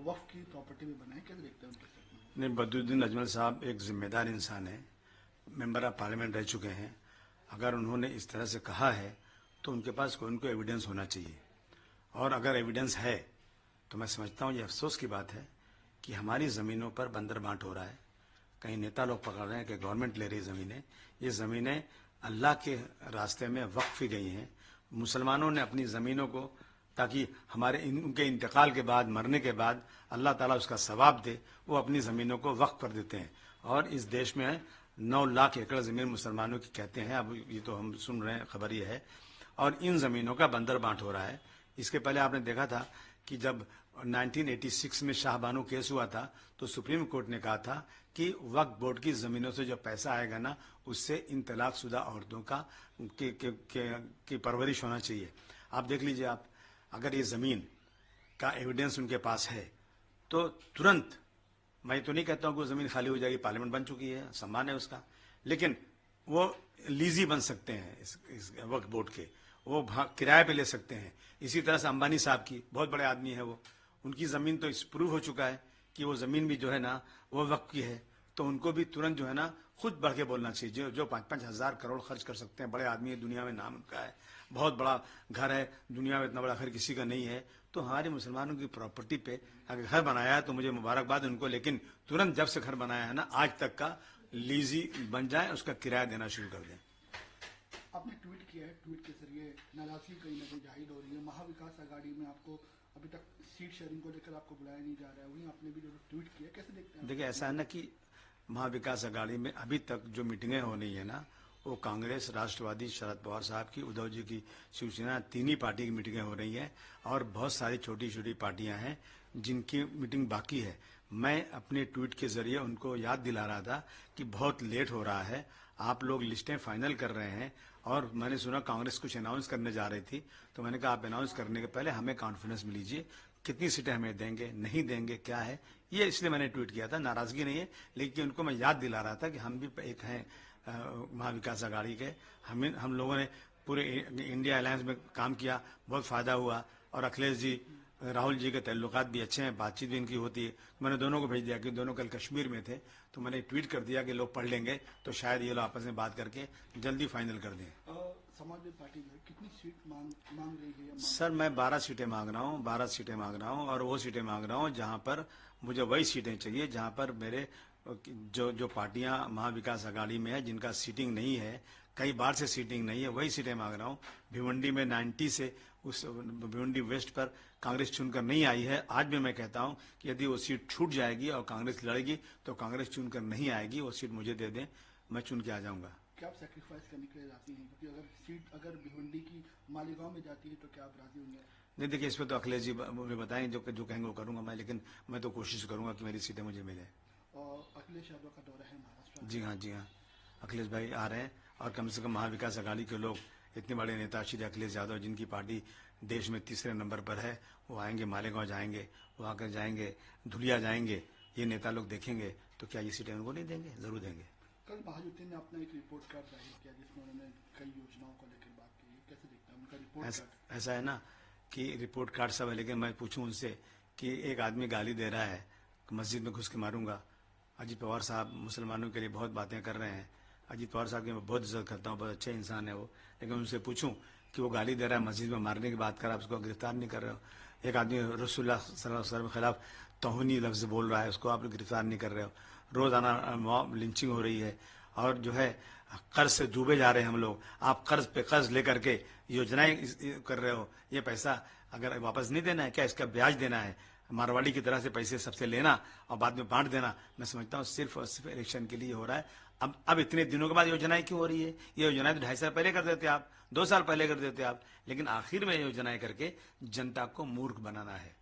वक्फ की प्रॉपर्टी में बनाए, कैसे देखते हैं उनके साथ? नहीं, बदरुद्दीन अजमल साहब एक जिम्मेदार इंसान है, मेंबर ऑफ पार्लियामेंट रह चुके हैं। अगर उन्होंने इस तरह से कहा है तो उनके पास कोई उनको एविडेंस होना चाहिए, और अगर एविडेंस है तो मैं समझता हूँ ये अफसोस की बात है कि हमारी ज़मीनों पर बंदर बांट हो रहा है। कहीं नेता लोग पकड़ रहे हैं कि गवर्नमेंट ले रही ज़मीनें। ये ज़मीनें अल्लाह के रास्ते में वक्फ गई हैं। मुसलमानों ने अपनी ज़मीनों को, ताकि हमारे उनके इंतकाल के बाद, मरने के बाद अल्लाह ताला उसका सवाब दे, वो अपनी ज़मीनों को वक्फ कर देते हैं। और इस देश में 9 लाख एकड़ ज़मीन मुसलमानों की कहते हैं, अब ये तो हम सुन रहे हैं, खबर ये है। और इन ज़मीनों का बंदर बांट हो रहा है। इसके पहले आपने देखा था कि जब 1986 में शाहबानो केस हुआ था तो सुप्रीम कोर्ट ने कहा था कि वक्फ बोर्ड की ज़मीनों से जो पैसा आएगा ना, उससे इन तलाकशुदा औरतों का की परवरिश होना चाहिए। आप देख लीजिए, आप अगर ये ज़मीन का एविडेंस उनके पास है तो तुरंत, मैं तो नहीं कहता हूँ कि वो ज़मीन खाली हो जाएगी, पार्लियामेंट बन चुकी है, सम्मान है उसका, लेकिन वो लीजी बन सकते हैं इस वक्फ बोर्ड के, वो किराए पे ले सकते हैं। इसी तरह से अंबानी साहब की, बहुत बड़े आदमी है वो, उनकी ज़मीन तो इस प्रूव हो चुका है कि वो ज़मीन भी जो है ना वो वक्फ की है, तो उनको भी तुरंत जो है ना खुद बढ़ के बोलना चाहिए। जो 5-5 हज़ार करोड़ खर्च कर सकते हैं, बड़े आदमी है, दुनिया में नाम उनका है, बहुत बड़ा घर है, दुनिया में इतना बड़ा घर किसी का नहीं है। तो हमारे मुसलमानों की प्रॉपर्टी पे अगर घर बनाया है तो मुझे मुबारकबाद उनको, लेकिन तुरंत जब से घर बनाया है ना आज तक का लीजी बन जाए, उसका किराया देना शुरू कर दें। आपने ट्वीट किया है, ट्वीट के जरिए नाराजगी कहीं ना कहीं जाहिर हो रही है। महाविकास आघाड़ी में आपको अभी तक सीट शेयरिंग को लेकर आपको बुलाया नहीं जा रहा है, वहीं आपने भी जो ट्वीट किया, कैसे देखते हैं? देखिए, ऐसा है ना कि महाविकास आघाड़ी में अभी तक जो मीटिंगें हो रही है ना, वो कांग्रेस, राष्ट्रवादी, शरद पवार साहब की, उद्धव जी की शिवसेना, तीन ही पार्टी की मीटिंगें हो रही हैं, और बहुत सारी छोटी छोटी पार्टियां हैं जिनकी मीटिंग बाकी है। मैं अपने ट्वीट के जरिए उनको याद दिला रहा था कि बहुत लेट हो रहा है, आप लोग लिस्टें फाइनल कर रहे हैं, और मैंने सुना कांग्रेस कुछ अनाउंस करने जा रही थी, तो मैंने कहा आप अनाउंस करने के पहले हमें कॉन्फिडेंस में लीजिए, कितनी सीटें हमें देंगे, नहीं देंगे, क्या है ये, इसलिए मैंने ट्वीट किया था। नाराजगी नहीं है, लेकिन उनको मैं याद दिला रहा था कि हम भी एक हैं महाविकास आघाड़ी के। हम लोगों ने पूरे इंडिया अलायंस में काम किया, बहुत फायदा हुआ, और अखिलेश जी, राहुल जी के ताल्लुकात भी अच्छे हैं, बातचीत भी इनकी होती है। मैंने दोनों को भेज दिया कि दोनों कल कश्मीर में थे, तो मैंने ट्वीट कर दिया कि लोग पढ़ लेंगे तो शायद ये लोग आपस में बात करके जल्दी फाइनल कर दें। समाजवादी पार्टी जो है कितनी सीट मांग रही है? सर, मैं 12 सीटें मांग रहा हूँ, 12 सीटें मांग रहा हूँ, और वो सीटें मांग रहा हूँ जहाँ पर मुझे वही सीटें चाहिए जहाँ पर मेरे जो पार्टियां महाविकास आघाड़ी में है, जिनका सीटिंग नहीं है, कई बार से सीटिंग नहीं है, वही सीटें मांग रहा हूँ। भिवंडी में 90 से उस भिवंडी वेस्ट पर कांग्रेस चुनकर नहीं आई है। आज भी मैं कहता हूँ कि यदि वो सीट छूट जाएगी और कांग्रेस लड़ेगी तो कांग्रेस चुनकर नहीं आएगी, वो सीट मुझे दे दें, मैं चुन के आ जाऊँगा। क्या आप सेक्रीफाइस करने के लिए जाती हैं? क्योंकि अगर भिवंडी की मालेगांव में जाती है तो क्या आप राजी होंगे? नहीं, देखिए, इस पर तो अखिलेश जी मुझे बताएंगे, जो कहेंगे वो करूँगा मैं, लेकिन मैं तो कोशिश करूँगा कि मेरी सीटें मुझे मिले। और अखिलेश यादव का दौरा है महाराष्ट्र? जी हाँ, जी हाँ, अखिलेश भाई आ रहे हैं, और कम से कम महाविकास आघाड़ी के लोग, इतने बड़े नेता श्री अखिलेश यादव, जिनकी पार्टी देश में तीसरे नंबर पर है, वो आएंगे, मालेगांव जाएंगे, वो आकर जाएंगे, धुलिया जाएंगे, ये नेता लोग देखेंगे तो क्या ये सीटें उनको नहीं देंगे? जरूर देंगे। कल महायुति ने अपना एक रिपोर्ट कार्ड जारी किया जिसमें उन्होंने कई योजनाओं को लेकर बात की, कैसे देखते हैं उनका रिपोर्ट कार्ड? ऐसा है ना कि रिपोर्ट कार्ड सब है, लेकिन मैं पूछूं उनसे कि एक आदमी गाली दे रहा है, मस्जिद में घुस के मारूंगा। अजीत पवार साहब मुसलमानों के लिए बहुत बातें कर रहे हैं, अजीत पवार साहब की मैं बहुत इज्जत करता हूँ, बहुत अच्छे इंसान है वो, लेकिन उनसे पूछूं कि वो गाली दे रहा है, मस्जिद में मारने की बात कर रहा है, उसको गिरफ्तार नहीं कर रहे हो। एक आदमी रसूलुल्लाह सल्लल्लाहु अलैहि वसल्लम के खिलाफ तौहीनी लफ्ज़ बोल रहा है, उसको आप गिरफ्तार नहीं कर रहे हो। रोज़ाना लिंचिंग हो रही है, और जो है कर्ज से डूबे जा रहे हैं हम लोग। आप कर्ज पे कर्ज लेकर के योजनाएं कर रहे हो, ये पैसा अगर वापस नहीं देना है, क्या इसका ब्याज देना है? मारवाड़ी की तरह से पैसे सबसे लेना और बाद में बांट देना, मैं समझता हूँ सिर्फ और सिर्फ इलेक्शन के लिए हो रहा है। अब इतने दिनों के बाद योजनाएं क्यों हो रही है? ये योजनाएं तो 2.5 साल पहले कर देते आप, 2 साल पहले कर देते आप, लेकिन आखिर में योजनाएं करके जनता को मूर्ख बनाना है।